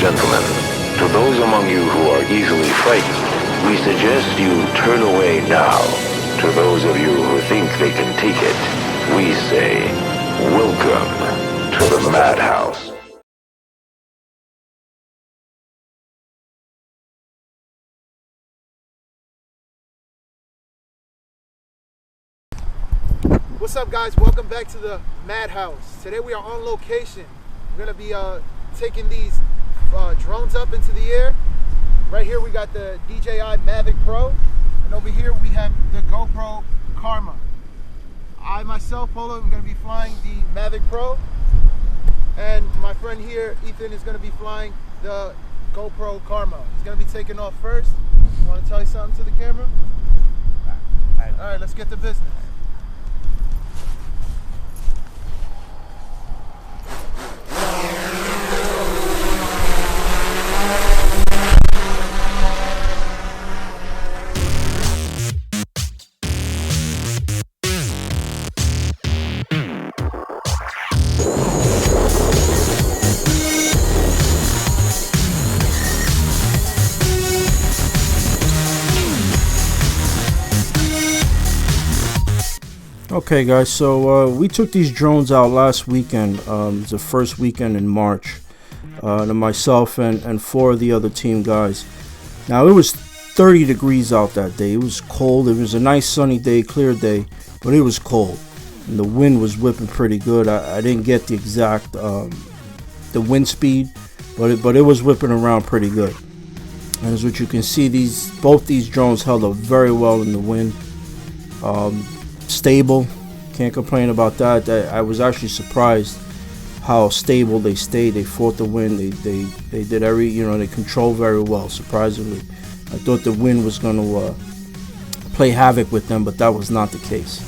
gentlemen, to those among you who are easily frightened, we suggest you turn away now. To those of you who think they can take it, we say, welcome to the madhouse. What's up, guys? Welcome back to the madhouse. Today we are on location. We're gonna be taking these drones up into the air. Right here we got the DJI Mavic Pro, and over here we have the GoPro Karma. I myself, Polo, am gonna be flying the Mavic Pro, and my friend here, Ethan, is gonna be flying the GoPro Karma. He's gonna be taking off first. You wanna tell you something to the camera? All right, let's get to business. Okay guys, so we took these drones out last weekend. It was the first weekend in March, and myself and four of the other team guys. Now it was 30 degrees out that day. It was cold. It was a nice sunny day, clear day, but it was cold and the wind was whipping pretty good. I didn't get the exact the wind speed, but it was whipping around pretty good. And as what you can see, both these drones held up very well in the wind. Stable, can't complain about that. I was actually surprised how stable they stayed. They fought the wind. They did they controlled very well, surprisingly. I thought the wind was going to play havoc with them, but that was not the case.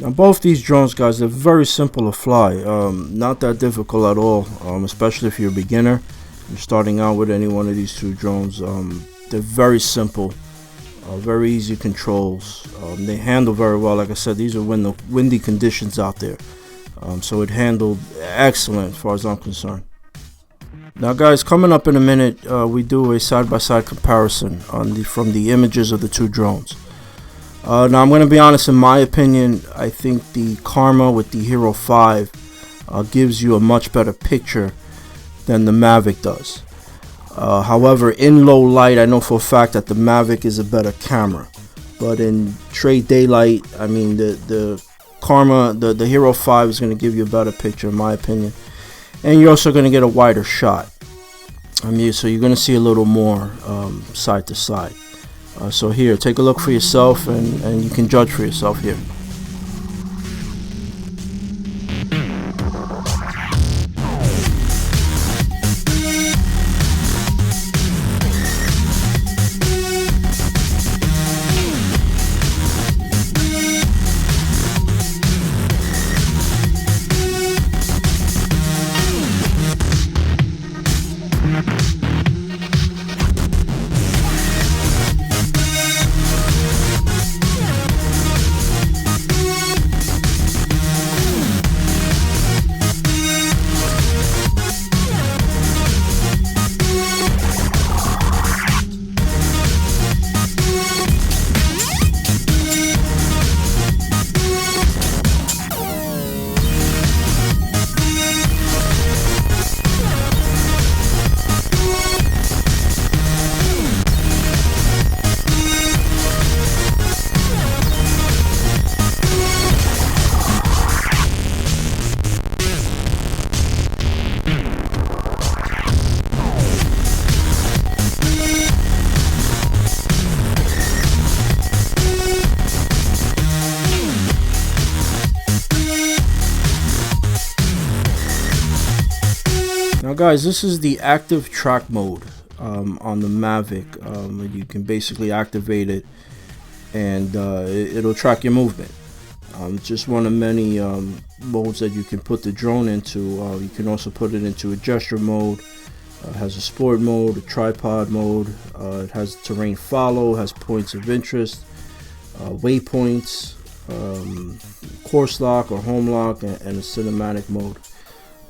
Now both these drones, guys, they're very simple to fly. Not that difficult at all, especially if you're a beginner. You're starting out with any one of these two drones. They're very simple, very easy controls. They handle very well. Like I said, these are windy conditions out there. So it handled excellent as far as I'm concerned. Now guys, coming up in a minute, we do a side-by-side comparison from the images of the two drones. Now I'm going to be honest, in my opinion, I think the Karma with the Hero 5 gives you a much better picture than the Mavic does. However, in low light, I know for a fact that the Mavic is a better camera. But in straight daylight, I mean, the Karma, the Hero 5 is going to give you a better picture, in my opinion. And you're also going to get a wider shot. So you're going to see a little more side to side. So here, take a look for yourself, and you can judge for yourself here. guys, this is the active track mode on the Mavic. You can basically activate it, and it'll track your movement. Just one of many modes that you can put the drone into. You can also put it into a gesture mode. It has a sport mode, a tripod mode. It has terrain follow, has points of interest, waypoints, course lock or home lock, and a cinematic mode.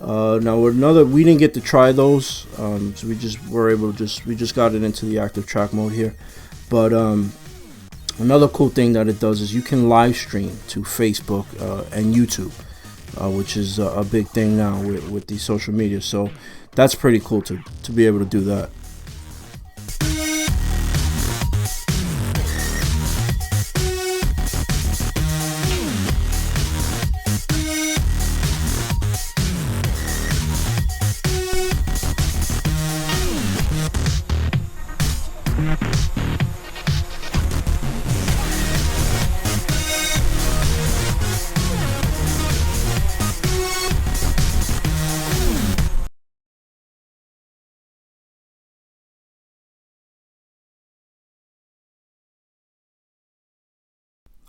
Now we didn't get to try those, so we just got it into the active track mode here. But another cool thing that it does is you can live stream to Facebook and YouTube, which is a big thing now with these social media. So that's pretty cool to be able to do that.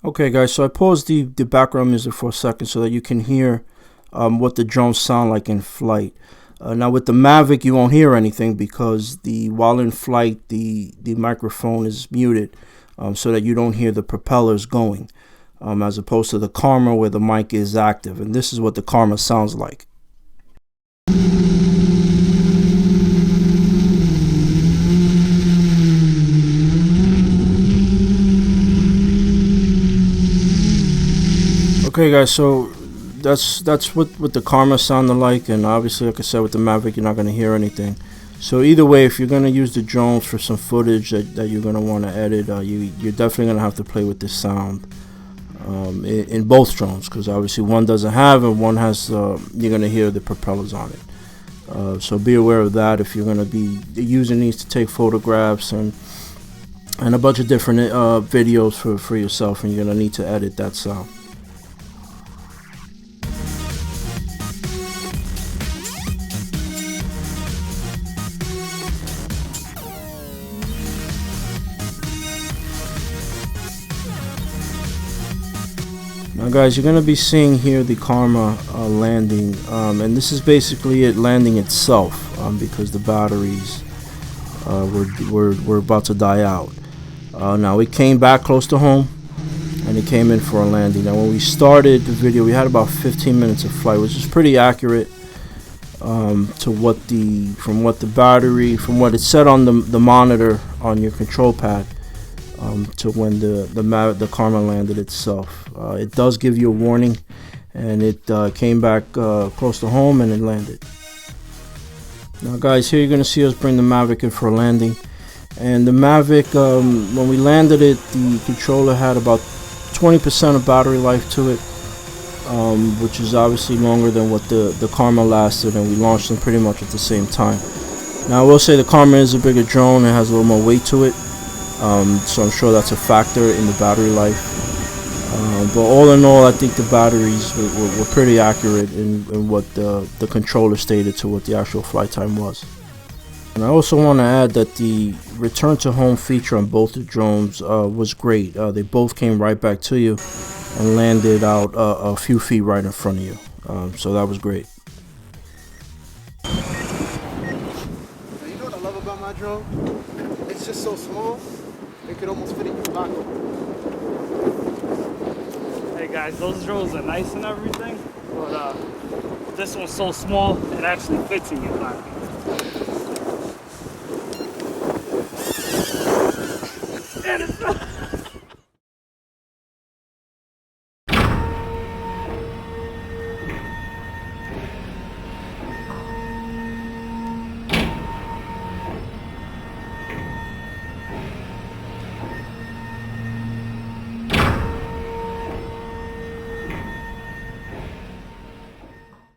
Okay guys, so I paused the background music for a second so that you can hear what the drones sound like in flight. Now with the Mavic you won't hear anything because while in flight the microphone is muted, so that you don't hear the propellers going, as opposed to the Karma where the mic is active. And this is what the Karma sounds like. Okay guys, so that's what the Karma sounded like, and obviously like I said with the Mavic you're not going to hear anything. So either way, if you're going to use the drones for some footage that you're going to want to edit, you're definitely going to have to play with this sound in both drones, because obviously one doesn't have and one has. You're going to hear the propellers on it. So be aware of that if you're going to be using these to take photographs and a bunch of different videos for yourself, and you're going to need to edit that sound. Now guys, you're going to be seeing here the Karma landing, and this is basically it landing itself, because the batteries were about to die out. Now it came back close to home and it came in for a landing. Now when we started the video we had about 15 minutes of flight, which is pretty accurate from what it said on the monitor on your control pad, to when the Karma landed itself. It does give you a warning, and it came back close to home and it landed. Now guys, here you're going to see us bring the Mavic in for a landing. And the Mavic, when we landed it, the controller had about 20% of battery life to it, which is obviously longer than what the Karma lasted, and we launched them pretty much at the same time. Now I will say the Karma is a bigger drone, it has a little more weight to it. So I'm sure that's a factor in the battery life. But all in all, I think the batteries were pretty accurate in what the controller stated to what the actual flight time was. And I also want to add that the return to home feature on both the drones was great. They both came right back to you and landed out a few feet right in front of you. So that was great. Now, you know what I love about my drone? It's just so small. It could almost fit in your pocket. Hey guys, those drones are nice and everything, but this one's so small it actually fits in your pocket.